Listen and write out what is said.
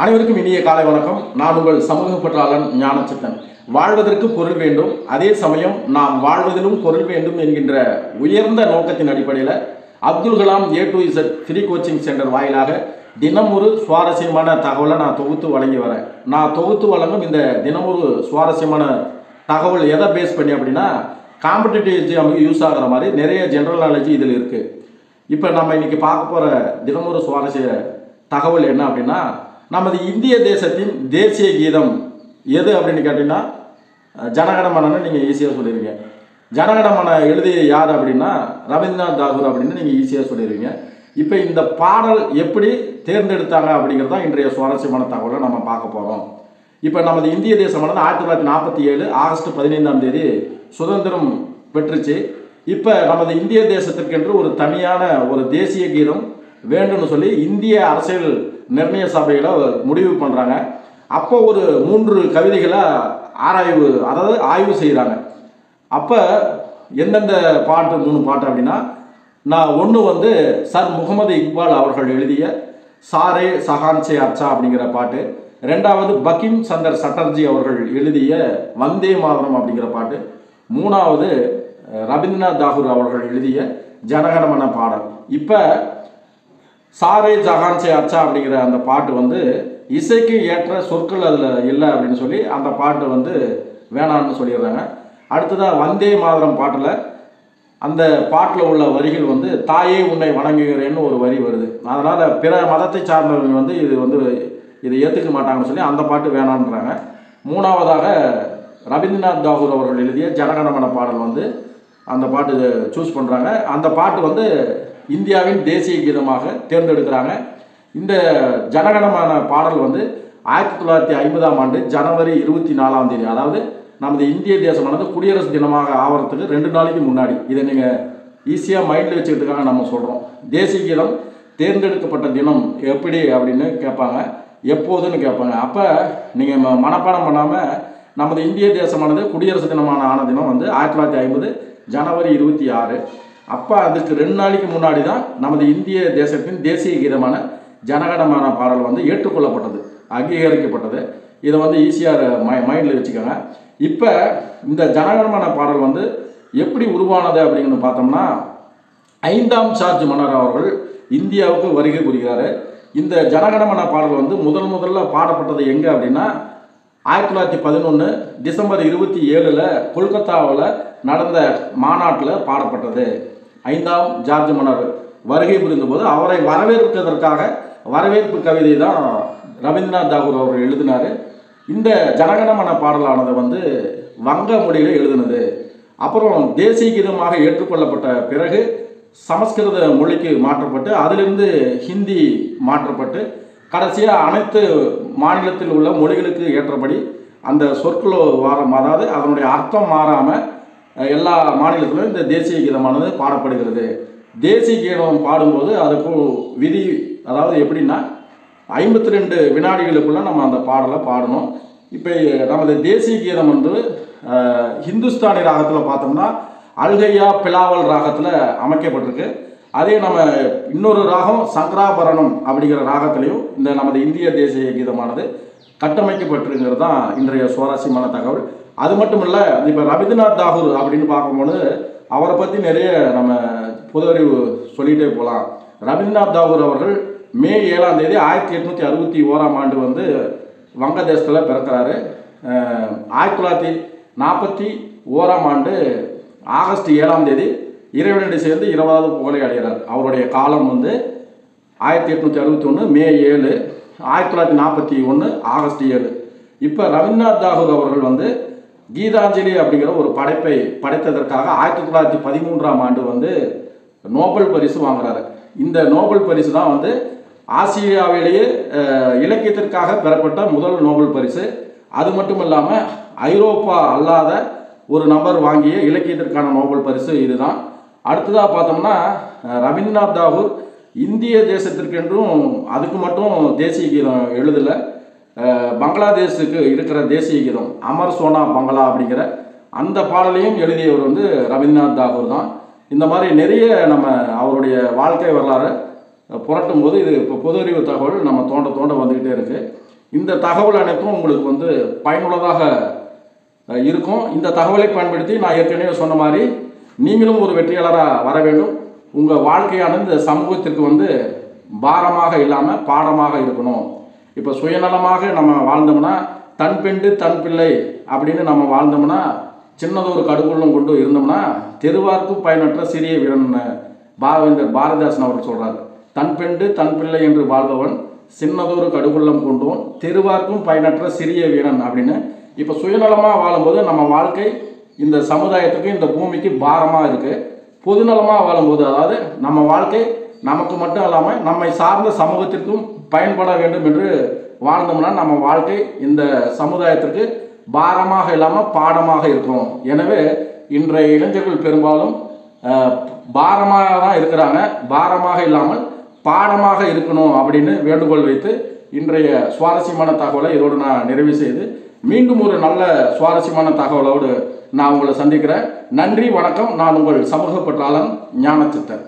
அனைவருக்கும் இனிய காலை வணக்கம். நான் உங்கள் சமூக பற்றாளன் ஞானச்சித்தன். வாழ்வதற்கு பொருள் வேண்டும், அதே சமயம் நாம் வாழ்வதிலும் பொருள் வேண்டும் என்கின்ற உயர்ந்த நோக்கத்தின் அடிப்படையில் Abdul Kalam A to Z free coaching centre வாயிலாக தினம் ஒரு சுவாரஸ்யமான தகவலை நான் தொகுத்து வழங்கி வரேன். நான் தொகுத்து வழங்கும் இந்த தினம் ஒரு சுவாரஸ்யமான தகவல் எதை பேஸ் பண்ணி அப்படின்னா, காம்படிட்டிவ் எக்ஸாமுக்கு யூஸ் ஆகிற மாதிரி நிறைய ஜென்ரல் நாலேஜ் இதில் இருக்குது. இப்போ நம்ம இன்றைக்கி பார்க்க போகிற தினம் ஒரு சுவாரஸ்ய தகவல் என்ன அப்படின்னா, நமது இந்திய தேசத்தின் தேசிய கீதம் எது அப்படின்னு கேட்டிங்கன்னா ஜனகணமனன்னு நீங்கள் ஈஸியாக சொல்லிடுவீங்க. ஜனகணமன எழுதிய யார் அப்படின்னா ரவீந்திரநாத் தாகூர் அப்படின்னு நீங்கள் ஈஸியாக சொல்லிடுவீங்க. இப்போ இந்த பாடல் எப்படி தேர்ந்தெடுத்தாங்க அப்படிங்கிறது தான் இன்றைய சுவாரஸ்யமான தகவலை நம்ம பார்க்க போகிறோம். இப்போ நமது இந்திய தேசமானது 1947 ஆகஸ்ட் 15 சுதந்திரம் பெற்றுச்சு. இப்போ நமது இந்திய தேசத்திற்கென்று ஒரு தனியான ஒரு தேசிய கீதம் வேண்டும்னு சொல்லி இந்திய அரசியல் நிர்ணய சபையில் முடிவு பண்ணுறாங்க. அப்போ ஒரு 3 கவிதைகளை ஆய்வு செய்கிறாங்க. அப்போ எந்தெந்த பாட்டு 3 பாட்டு அப்படின்னா, நான் ஒன்று சர் முகமது இக்பால் அவர்கள் எழுதிய சாரே சஹான் சே அச்சா அப்படிங்கிற பாட்டு, 2வது பங்கிம் சந்தர் சட்டர்ஜி அவர்கள் எழுதிய வந்தே மாதரம் அப்படிங்கிற பாட்டு, 3வது ரவீந்திரநாத் தாகூர் அவர்கள் எழுதிய ஜனகணமன பாடல். இப்போ சாரே ஜஹான் சே அச்சா அப்படிங்கிற அந்த பாட்டு இசைக்கு ஏற்ற சொற்கள் அதில் இல்லை அப்படின்னு சொல்லி அந்த பாட்டு வேணான்னு சொல்லிடுறாங்க. அடுத்ததாக வந்தே மாதரம் பாட்டில் அந்த பாட்டில் உள்ள வரிகள் தாயே உன்னை வணங்குகிறேன்னு ஒரு வரி வருது. அதனால் பிற மதத்தை சார்ந்தவங்க இதை ஏற்றுக்க மாட்டாங்கன்னு சொல்லி அந்த பாட்டு வேணான்றாங்க. 3வதாக ரவீந்திரநாத் தாகூர் அவர்கள் எழுதிய ஜனகணமன பாடல் அந்த பாட்டு சூஸ் பண்ணுறாங்க. அந்த பாட்டு இந்தியாவின் தேசிய கீதமாக தேர்ந்தெடுக்கிறாங்க. இந்த ஜனகணமன பாடல் 1950 ஜனவரி 24 அதாவது நமது இந்திய தேசமானது குடியரசு தினமாக ஆகிறதுக்கு 2 நாளைக்கு முன்னாடி, இதை நீங்கள் ஈஸியாக மைண்டில் வச்சுக்கிறதுக்காக நம்ம சொல்கிறோம். தேசிய கீதம் தேர்ந்தெடுக்கப்பட்ட தினம் எப்படி அப்படின்னு கேட்பாங்க, எப்போதுன்னு கேட்பாங்க. அப்போ நீங்கள் மனப்பாடம் பண்ணாமல் நமது இந்திய தேசமானது குடியரசு தினமான ஆன தினம் 1950 ஜனவரி 26. அப்போ அதுக்கு 2 நாளைக்கு முன்னாடி தான் நமது இந்திய தேசத்தின் தேசிய கீதமான ஜனகணமன பாடல் ஏற்றுக்கொள்ளப்பட்டது, அங்கீகரிக்கப்பட்டது. இதை ஈஸியாக மைண்டில் வச்சுக்கோங்க. இப்போ இந்த ஜனகணமன பாடல் எப்படி உருவானது அப்படின்னு பார்த்தோம்னா, 5ஆம் ஜார்ஜ் மன்னர் அவர்கள் இந்தியாவுக்கு வருகை புரிகிறார். இந்த ஜனகணமன பாடல் முதல்ல பாடப்பட்டது எங்கே அப்படின்னா 1911 டிசம்பர் 27 கொல்கத்தாவில் நடந்த மாநாட்டில் பாடப்பட்டது. 5ஆம் ஜார்ஜ் மன்னர் வருகை புரிந்தபோது அவரை வரவேற்பதற்காக வரவேற்பு கவிதை தான் ரவீந்திரநாத் தாகூர் அவர்கள் எழுதினார். இந்த ஜனகணமன பாடலானது வங்க மொழியில் எழுதினது. அப்புறம் தேசிய கீதமாக ஏற்றுக்கொள்ளப்பட்ட பிறகு சமஸ்கிருத மொழிக்கு மாற்றப்பட்டு அதிலிருந்து ஹிந்தி மாற்றப்பட்டு கடைசியாக அனைத்து மாநிலத்தில் உள்ள மொழிகளுக்கு ஏற்றபடி அந்த சொற்கள் அதாவது அதனுடைய அர்த்தம் மாறாமல் எல்லா மாநிலத்திலும் இந்த தேசிய கீதமானது பாடப்படுகிறது. தேசிய கீதம் பாடும்போது அதுக்கு விதி, அதாவது எப்படின்னா 52 வினாடிகளுக்குள்ள நம்ம அந்த பாடலை பாடணும். இப்போ நமது தேசிய கீதம் ஹிந்துஸ்தானி ராகத்தில் பார்த்தோம்னா அல்கையா பிலாவல் ராகத்தில் அமைக்கப்பட்டிருக்கு. அதே நம்ம இன்னொரு ராகம் சங்கராபரணம் அப்படிங்கிற ராகத்திலையும் இந்த நமது இந்திய தேசிய கீதமானது கட்டமைக்கப்பட்டிருக்கிறது தான் இன்றைய சுவாரஸ்யமான தகவல். அது மட்டும் இல்லை, இப்போ ரவீந்திரநாத் தாகூர் அப்படின்னு பார்க்கும்போது அவரை பற்றி நிறைய நம்ம பொது அறிவு சொல்லிகிட்டே போகலாம். ரவீந்திரநாத் தாகூர் அவர்கள் மே 7 1861 வங்கதேசத்தில் பிறக்கிறாரு. 1941 ஆகஸ்ட் 7 இறைவனடி சேர்ந்து 20வது புகழை அடைகிறார். அவருடைய காலம் 1861 மே 7, 1941 ஆகஸ்ட் 7. இப்போ ரவீந்திரநாத் தாகூர் அவர்கள் கீதாஞ்சலி அப்படிங்கிற ஒரு படைப்பை படைத்ததற்காக 1913 நோபல் பரிசு வாங்குறாரு. இந்த நோபல் பரிசு தான் ஆசியாவிலேயே இலக்கியத்திற்காக பெறப்பட்ட முதல் நோபல் பரிசு. அது மட்டும் இல்லாமல் ஐரோப்பா அல்லாத ஒரு நபர் வாங்கிய இலக்கியத்திற்கான நோபல் பரிசு இதுதான். அடுத்ததாக பார்த்தோம்னா ரவீந்திரநாத் தாகூர் இந்திய தேசத்திற்கென்றும் அதுக்கு மட்டும் தேசிய கீதம் எழுதலை. பங்களாதேஷுக்கு இருக்கிற தேசிய கீதம் அமர் சோனா பங்களா அப்படிங்கிற அந்த பாடலையும் எழுதியவர் ரவீந்திரநாத் தாகூர் தான். இந்த மாதிரி நிறைய நம்ம அவருடைய வாழ்க்கை வரலாறு புரட்டும் போது இது இப்போ பொது அறிவு தகவல் நம்ம தோண்ட வந்துக்கிட்டே இருக்குது. இந்த தகவல் அனைத்தும் உங்களுக்கு வந்து பயனுள்ளதாக இருக்கும். இந்த தகவலை பயன்படுத்தி நான் ஏற்கனவே சொன்ன மாதிரி நீங்களும் ஒரு வெற்றியாளராக வர வேண்டும். உங்கள் வாழ்க்கையானது இந்த சமூகத்திற்கு வந்து பாரமாக இல்லாமல் பாடமாக இருக்கணும். இப்போ சுயநலமாக நம்ம வாழ்ந்தோம்னா, தன் பெண்டு தன் பிள்ளை அப்படின்னு நம்ம வாழ்ந்தோம்னா, சின்னதொரு கடுகுள்ளம் கொண்டு இருந்தோம்னா, தெருவார்க்கும் பயனற்ற சிறிய வீரன் பாவேந்தர் பாரதிதாசன் அவர்கள் சொல்கிறார். தன் பெண்டு தன் பிள்ளை என்று வாழ்பவன் சின்னதொரு கடுகுள்ளம் கொண்டோன் தெருவார்க்கும் பயனற்ற சிறிய வீரன் அப்படின்னு. இப்போ சுயநலமாக வாழும்போது நம்ம வாழ்க்கை இந்த சமுதாயத்துக்கு இந்த பூமிக்கு பாரமாக இருக்குது. பொதுநலமாக வாழும்போது, அதாவது நம்ம வாழ்க்கை நமக்கு மட்டும் இல்லாமல் நம்மை சார்ந்த சமூகத்திற்கும் பயன்பட வேண்டும் என்று வாழ்ந்தோம்னா நம்ம வாழ்க்கை இந்த சமுதாயத்திற்கு பாரமாக இல்லாமல் பாடமாக இருக்கும். எனவே இன்றைய இளைஞர்கள் பெரும்பாலும் பாரமாக தான் இருக்கிறாங்க. பாரமாக இல்லாமல் பாடமாக இருக்கணும் அப்படின்னு வேண்டுகோள் வைத்து இன்றைய சுவாரஸ்யமான தகவலை இதோடு நான் நிறைவு செய்து மீண்டும் ஒரு நல்ல சுவாரஸ்யமான தகவலோடு நான் உங்களை சந்திக்கிறேன். நன்றி, வணக்கம். நான் உங்கள் சமூக பற்றாளன் ஞானச்சித்தன்.